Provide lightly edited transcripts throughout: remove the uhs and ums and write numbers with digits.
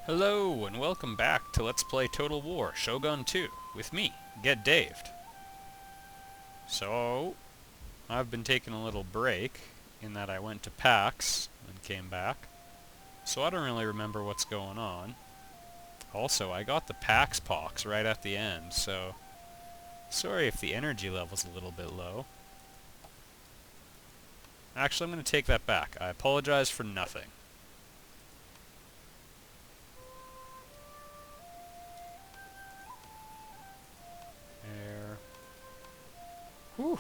Hello, and welcome back to Let's Play Total War Shogun 2, with me, Get Daved. So, I've been taking a little break, in that I went to PAX, and came back. So I don't really remember what's going on. Also, I got the PAX pox right at the end, so sorry if the energy level's a little bit low. Actually, I'm going to take that back. I apologize for nothing. There. Whew.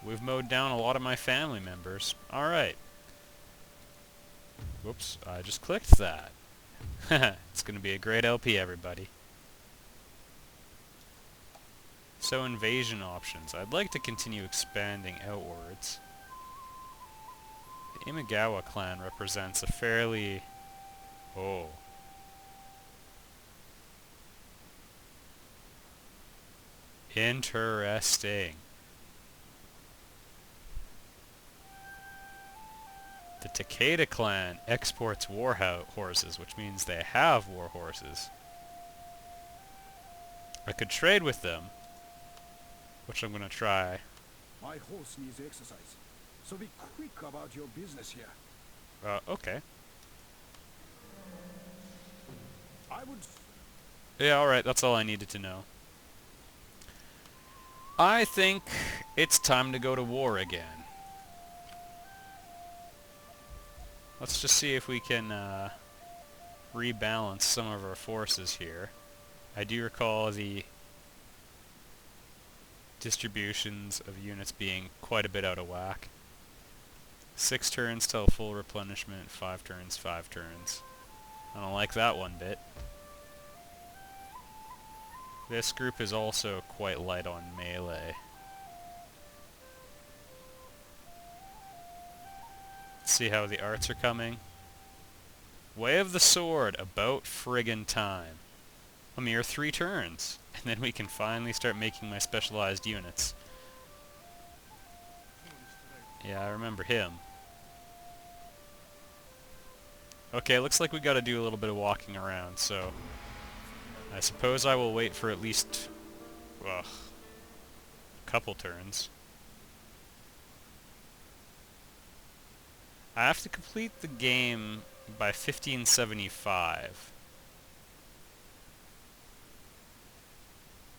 We've mowed down a lot of my family members. Alright. Whoops, I just clicked that. It's going to be a great LP, everybody. So, invasion options. I'd like to continue expanding outwards. The Imagawa clan represents a fairly... Oh. Interesting. The Takeda clan exports war horses, which means they have war horses. I could trade with them, which I'm going to try. My horse needs exercise, so be quick about your business here. Okay. I would... Yeah, alright, that's all I needed to know. I think it's time to go to war again. Let's just see if we can rebalance some of our forces here. I do recall the distributions of units being quite a bit out of whack. 6 turns till full replenishment, 5 turns, 5 turns. I don't like that one bit. This group is also quite light on melee. Let's see how the arts are coming. Way of the Sword, about friggin' time. A mere 3 turns, and then we can finally start making my specialized units. Yeah, I remember him. Okay, looks like we gotta do a little bit of walking around, so... I suppose I will wait for at least... a couple turns. I have to complete the game by 1575.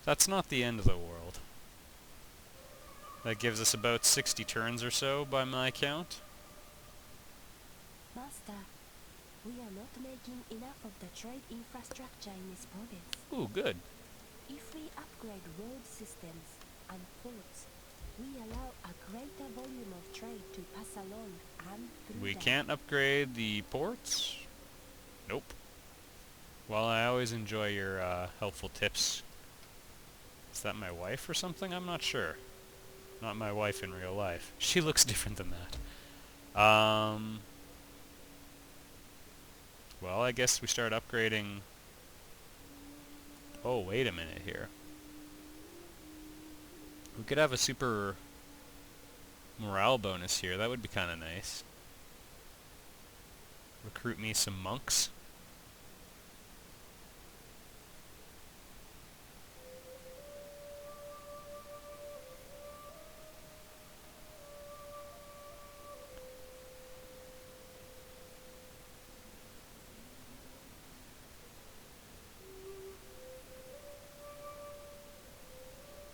That's not the end of the world. That gives us about 60 turns or so by my count. Master, we are not making enough of the trade infrastructure in this province. Ooh, good. If we upgrade road systems and ports, we allow a greater volume of trade to pass along and through We them. can't upgrade the ports? Nope. Well, I always enjoy your helpful tips. Is that my wife or something? I'm not sure. Not my wife in real life. She looks different than that. Well, I guess we start upgrading... Oh, wait a minute here. We could have a super morale bonus here. That would be kind of nice. Recruit me some monks.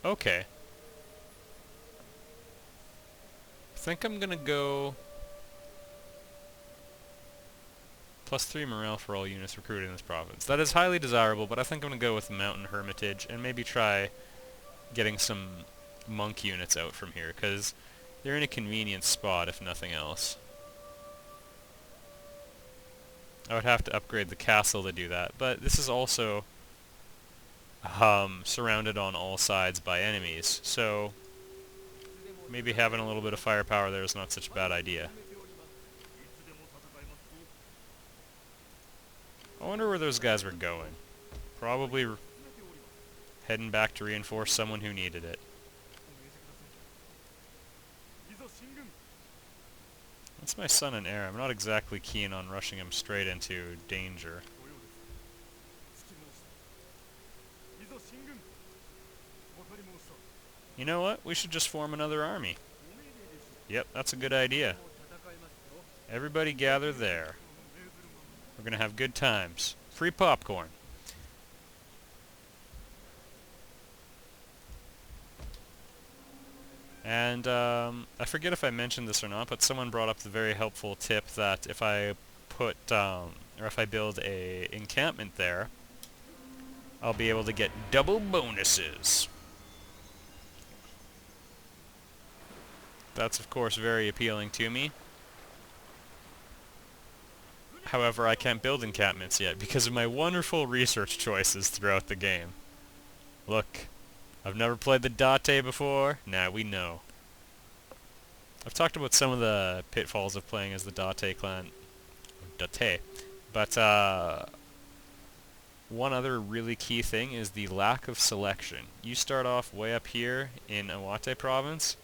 Okay. I think I'm gonna go... +3 morale for all units recruited in this province. That is highly desirable, but I think I'm gonna go with Mountain Hermitage and maybe try getting some monk units out from here, because they're in a convenient spot if nothing else. I would have to upgrade the castle to do that, but this is also surrounded on all sides by enemies, so maybe having a little bit of firepower there is not such a bad idea. I wonder where those guys were going. Probably heading back to reinforce someone who needed it. That's my son and heir. I'm not exactly keen on rushing him straight into danger. You know what? We should just form another army. Yep, that's a good idea. Everybody gather there. We're gonna have good times. Free popcorn. And I forget if I mentioned this or not, but someone brought up the very helpful tip that if I put, or if I build a encampment there, I'll be able to get double bonuses. That's of course very appealing to me. However, I can't build encampments yet because of my wonderful research choices throughout the game. Look, I've never played the Date before. Now we know. I've talked about some of the pitfalls of playing as the Date clan. Date. But, one other really key thing is the lack of selection. You start off way up here in Iwate province,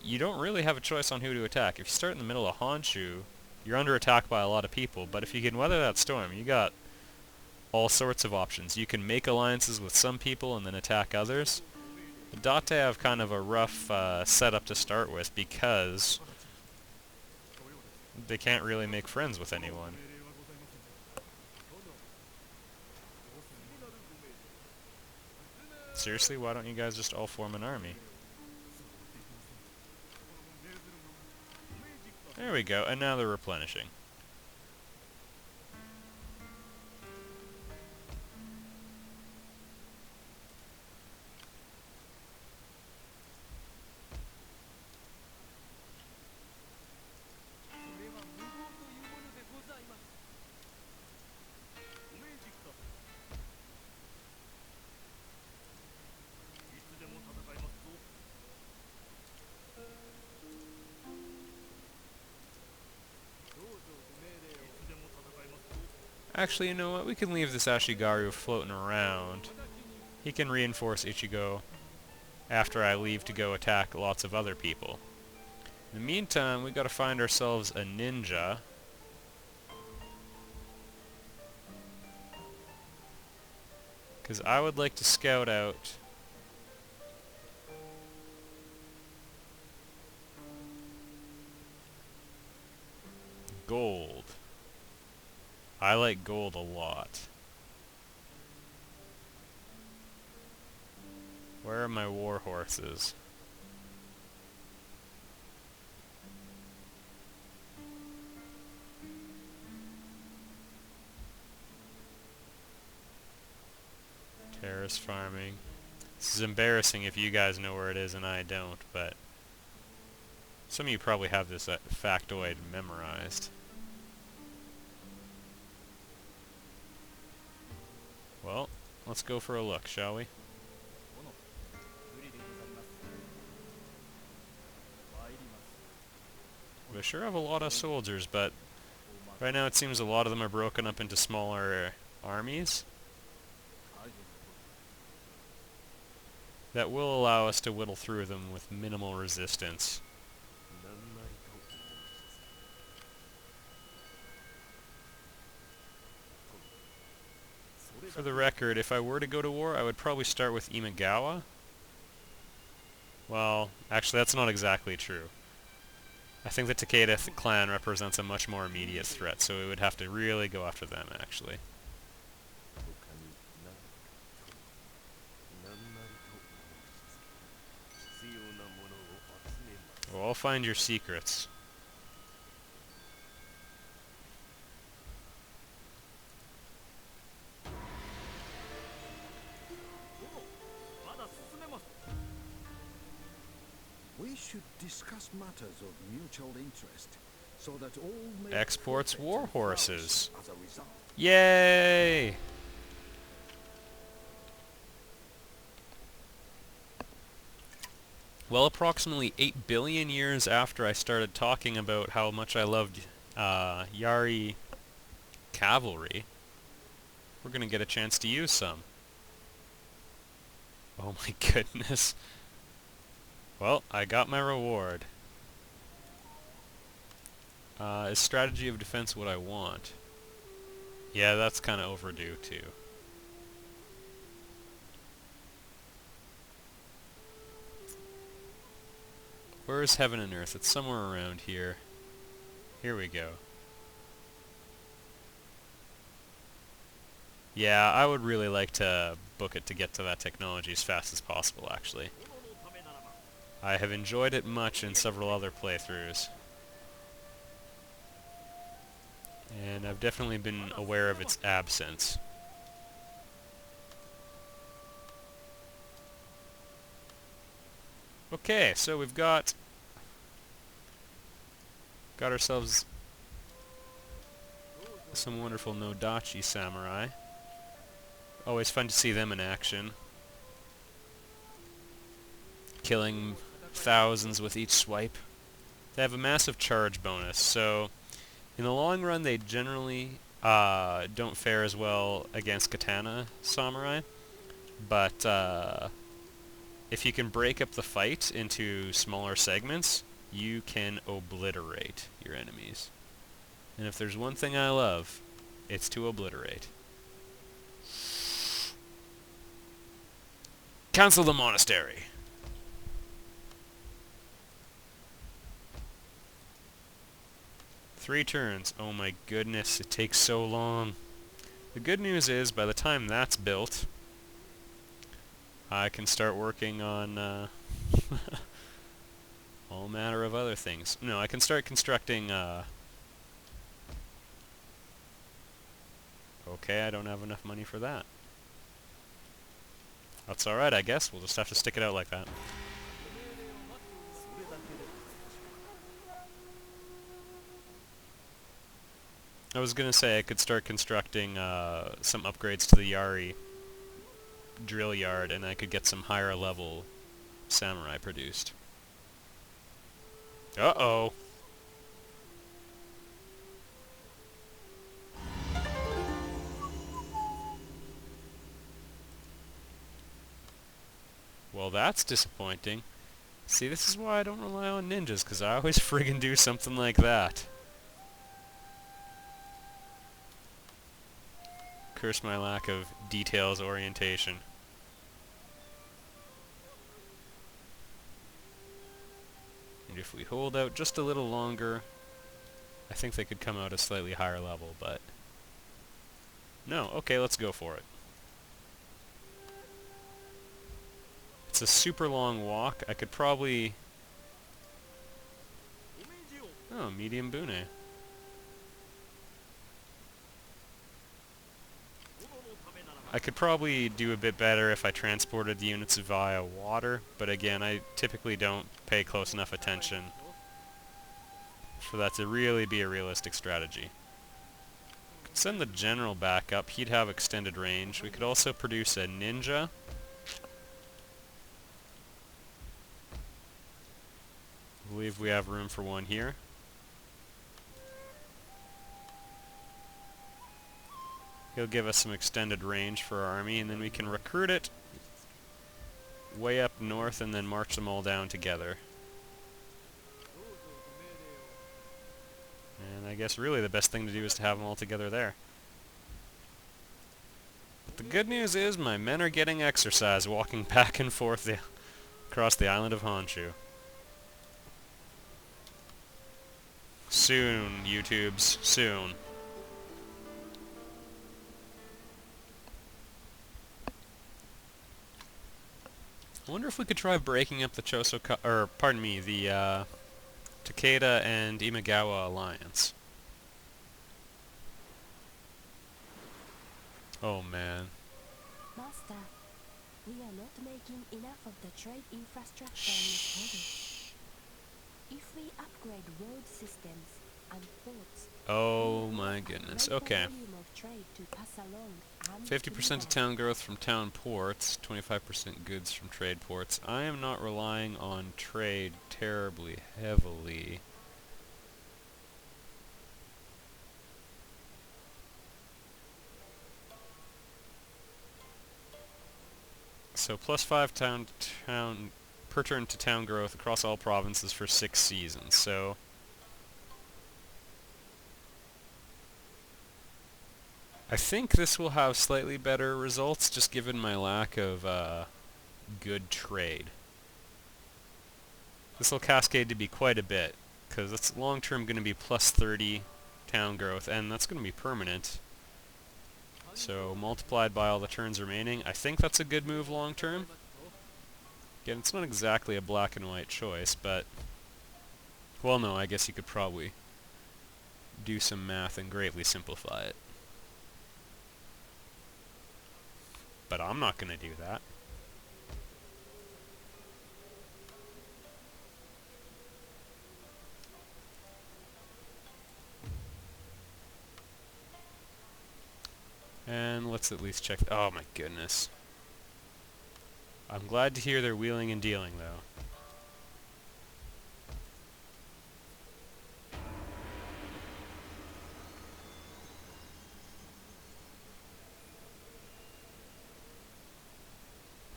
you don't really have a choice on who to attack. If you start in the middle of Honshu, you're under attack by a lot of people, but if you can weather that storm, you got all sorts of options. You can make alliances with some people and then attack others. The Date have kind of a rough setup to start with because they can't really make friends with anyone. Seriously, why don't you guys just all form an army? There we go, and now they're replenishing. Actually, you know what? We can leave this Ashigaru floating around. He can reinforce Ichigo after I leave to go attack lots of other people. In the meantime, we gotta find ourselves a ninja. Because I would like to scout out gold. I like gold a lot. Where are my war horses? Terrace farming. This is embarrassing if you guys know where it is and I don't, but some of you probably have this factoid memorized. Well, let's go for a look, shall we? We sure have a lot of soldiers, but right now it seems a lot of them are broken up into smaller armies. That will allow us to whittle through them with minimal resistance. For the record, if I were to go to war, I would probably start with Imagawa. Well, actually that's not exactly true. I think the Takeda clan represents a much more immediate threat, so we would have to really go after them, actually. Well, I'll find your secrets. We should discuss matters of mutual interest, so that all may Exports profit war and flourish horses. as a result. Yay! Well, approximately 8 billion years after I started talking about how much I loved Yari cavalry, we're gonna get a chance to use some. Oh my goodness. Well, I got my reward. Is strategy of defense what I want? Yeah, that's kind of overdue too. Where is heaven and earth? It's somewhere around here. Here we go. Yeah, I would really like to book it to get to that technology as fast as possible, actually. I have enjoyed it much in several other playthroughs. And I've definitely been aware of its absence. Okay, so we've got ourselves some wonderful Nodachi samurai. Always fun to see them in action. Killing thousands with each swipe. They have a massive charge bonus, so in the long run they generally don't fare as well against katana samurai, but if you can break up the fight into smaller segments, you can obliterate your enemies. And if there's one thing I love, it's to obliterate. Cancel the monastery! Three turns. Oh my goodness, it takes so long. The good news is, by the time that's built, I can start working on all manner of other things. No, I can start constructing okay, I don't have enough money for that. That's alright, I guess. We'll just have to stick it out like that. I was gonna say I could start constructing some upgrades to the Yari drill yard, and I could get some higher level samurai produced. Uh-oh! Well, that's disappointing. See, this is why I don't rely on ninjas, because I always friggin' do something like that. Curse my lack of details orientation. And if we hold out just a little longer, I think they could come out a slightly higher level, but... No, okay, let's go for it. It's a super long walk. I could probably... Oh, medium bune. I could probably do a bit better if I transported the units via water, but again, I typically don't pay close enough attention for that to really be a realistic strategy. Could send the general back up. He'd have extended range. We could also produce a ninja. I believe we have room for one here. He'll give us some extended range for our army, and then we can recruit it way up north and then march them all down together. And I guess really the best thing to do is to have them all together there. But the good news is my men are getting exercise walking back and forth across the island of Honshu. Soon, YouTubes, soon. I wonder if we could try breaking up the the Takeda and Imagawa alliance. Oh man. Master, we are not making enough of the trade infrastructure in this province. If we upgrade road systems and ports, Oh my goodness. Okay. volume of trade to pass along and 50% of town growth from town ports, 25% goods from trade ports. I am not relying on trade terribly heavily. So plus 5 town per turn to town growth across all provinces for 6 seasons. So I think this will have slightly better results, just given my lack of good trade. This will cascade to be quite a bit, because it's long-term going to be plus 30 town growth, and that's going to be permanent. So multiplied by all the turns remaining, I think that's a good move long-term. Again, it's not exactly a black and white choice, but... Well, no, I guess you could probably do some math and greatly simplify it. But I'm not going to do that. And let's at least check... Oh my goodness. I'm glad to hear they're wheeling and dealing, though.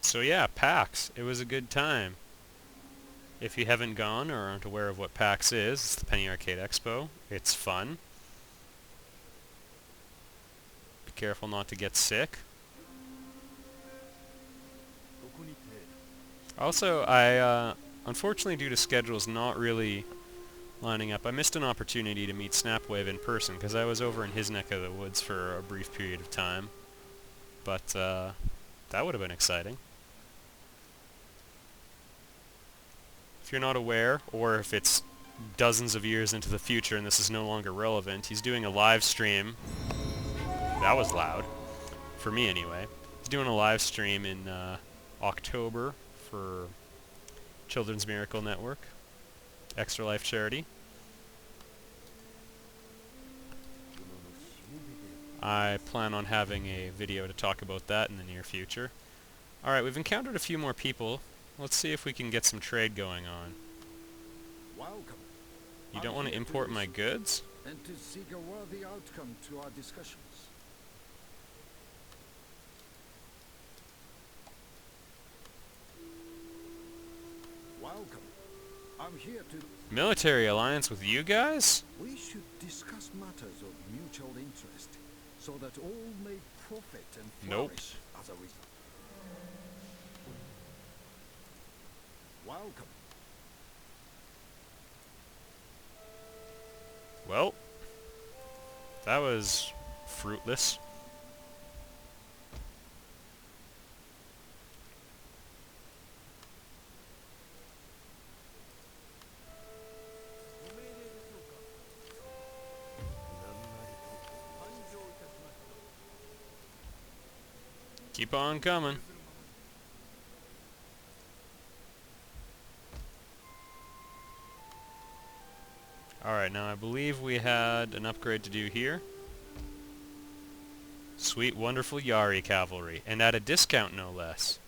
So yeah, PAX. It was a good time. If you haven't gone or aren't aware of what PAX is, it's the Penny Arcade Expo. It's fun. Be careful not to get sick. Also, I, unfortunately due to schedules not really lining up, I missed an opportunity to meet Snapwave in person, because I was over in his neck of the woods for a brief period of time. But, that would have been exciting. If you're not aware, or if it's dozens of years into the future and this is no longer relevant, he's doing a live stream. That was loud. For me, anyway. He's doing a live stream in October for Children's Miracle Network, Extra Life Charity. I plan on having a video to talk about that in the near future. Alright, we've encountered a few more people. Let's see if we can get some trade going on. Welcome. You don't want to import my goods? And to seek a worthy outcome to our discussions. Welcome. I'm here to... Military alliance with you guys? We should discuss matters of mutual interest, so that all may profit and Nope. flourish as a result. Welcome. Well, that was fruitless. Keep on coming. Alright, now I believe we had an upgrade to do here. Sweet, wonderful Yari cavalry, and at a discount no less.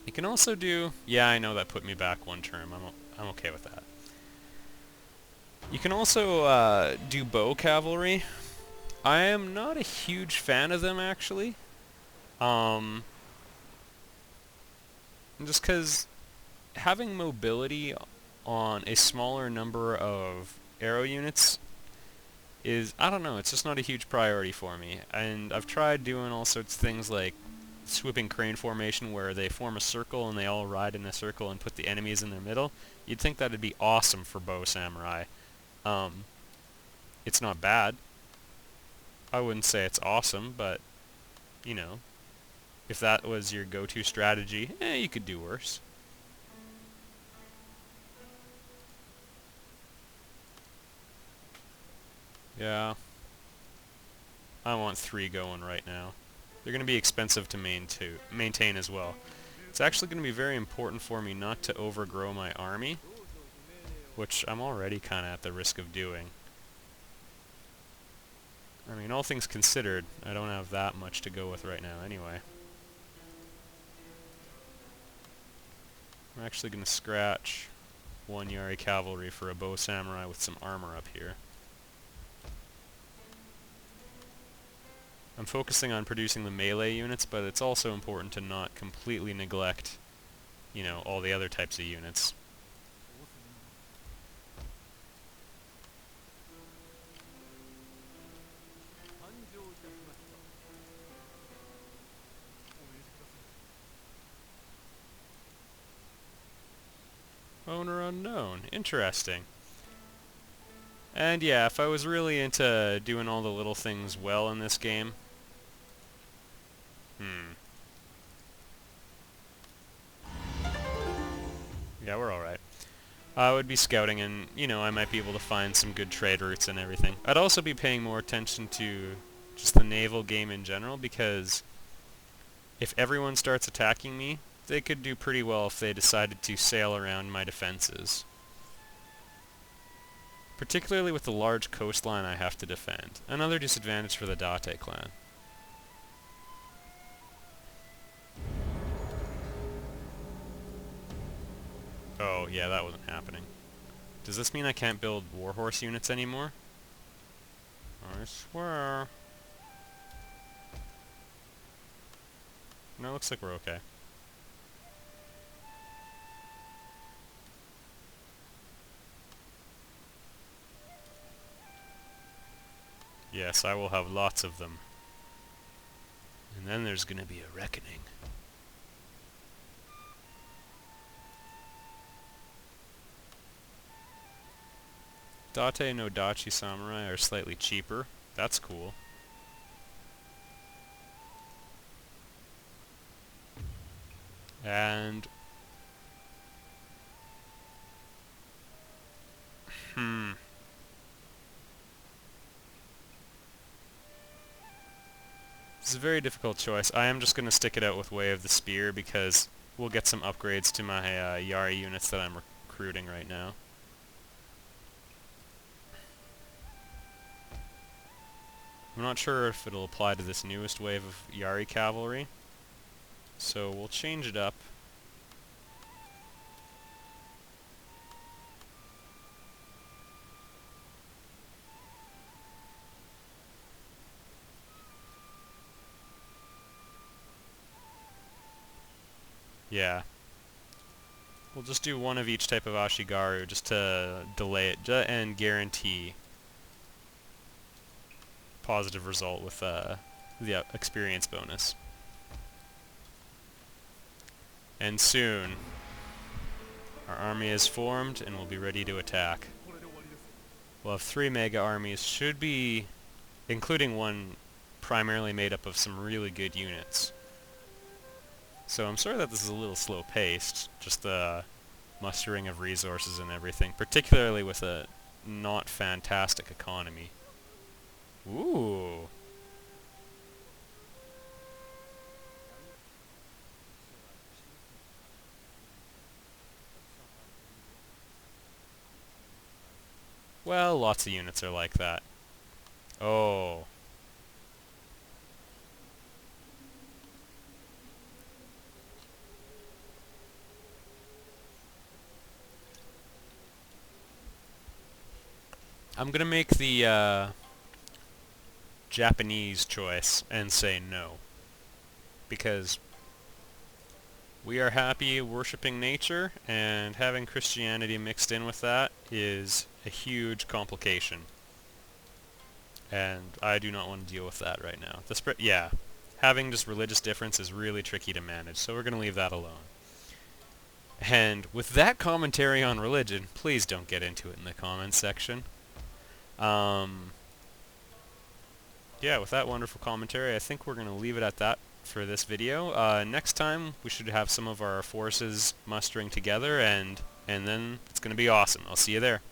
You can also do... Yeah, I know that put me back one term. I'm okay with that. You can also do bow cavalry. I am not a huge fan of them, actually. Just because having mobility on a smaller number of arrow units is, I don't know, it's just not a huge priority for me. And I've tried doing all sorts of things like swooping crane formation where they form a circle and they all ride in a circle and put the enemies in their middle. You'd think that would be awesome for bow samurai. It's not bad. I wouldn't say it's awesome, but, you know, if that was your go-to strategy, you could do worse. Yeah. I want 3 going right now. They're going to be expensive to maintain as well. It's actually going to be very important for me not to overgrow my army, which I'm already kind of at the risk of doing. I mean, all things considered, I don't have that much to go with right now anyway. I'm actually going to scratch 1 Yari cavalry for a bow samurai with some armor up here. I'm focusing on producing the melee units, but it's also important to not completely neglect, you know, all the other types of units. zone. Interesting. And yeah, if I was really into doing all the little things well in this game... Yeah, we're alright. I would be scouting and, you know, I might be able to find some good trade routes and everything. I'd also be paying more attention to just the naval game in general, because if everyone starts attacking me, they could do pretty well if they decided to sail around my defenses. Particularly with the large coastline I have to defend. Another disadvantage for the Date clan. Oh, yeah, that wasn't happening. Does this mean I can't build warhorse units anymore? I swear. No, looks like we're okay. Yes, I will have lots of them. And then there's gonna be a reckoning. Date no Dachi Samurai are slightly cheaper. That's cool. And... It's a very difficult choice. I am just going to stick it out with Way of the Spear because we'll get some upgrades to my Yari units that I'm recruiting right now. I'm not sure if it'll apply to this newest wave of Yari cavalry, so we'll change it up. Yeah. We'll just do one of each type of Ashigaru just to delay it and guarantee positive result with the experience bonus. And soon, our army is formed and we'll be ready to attack. We'll have 3 mega armies, should be, including one primarily made up of some really good units. So I'm sorry that this is a little slow-paced, just the mustering of resources and everything, particularly with a not fantastic economy. Ooh. Well, lots of units are like that. Oh. I'm gonna make the Japanese choice and say no. Because we are happy worshipping nature, and having Christianity mixed in with that is a huge complication. And I do not want to deal with that right now. Yeah, having just religious difference is really tricky to manage, so we're going to leave that alone. And with that commentary on religion, please don't get into it in the comments section. Yeah, with that wonderful commentary, I think we're going to leave it at that for this video. Next time, we should have some of our forces mustering together, and then it's going to be awesome. I'll see you there.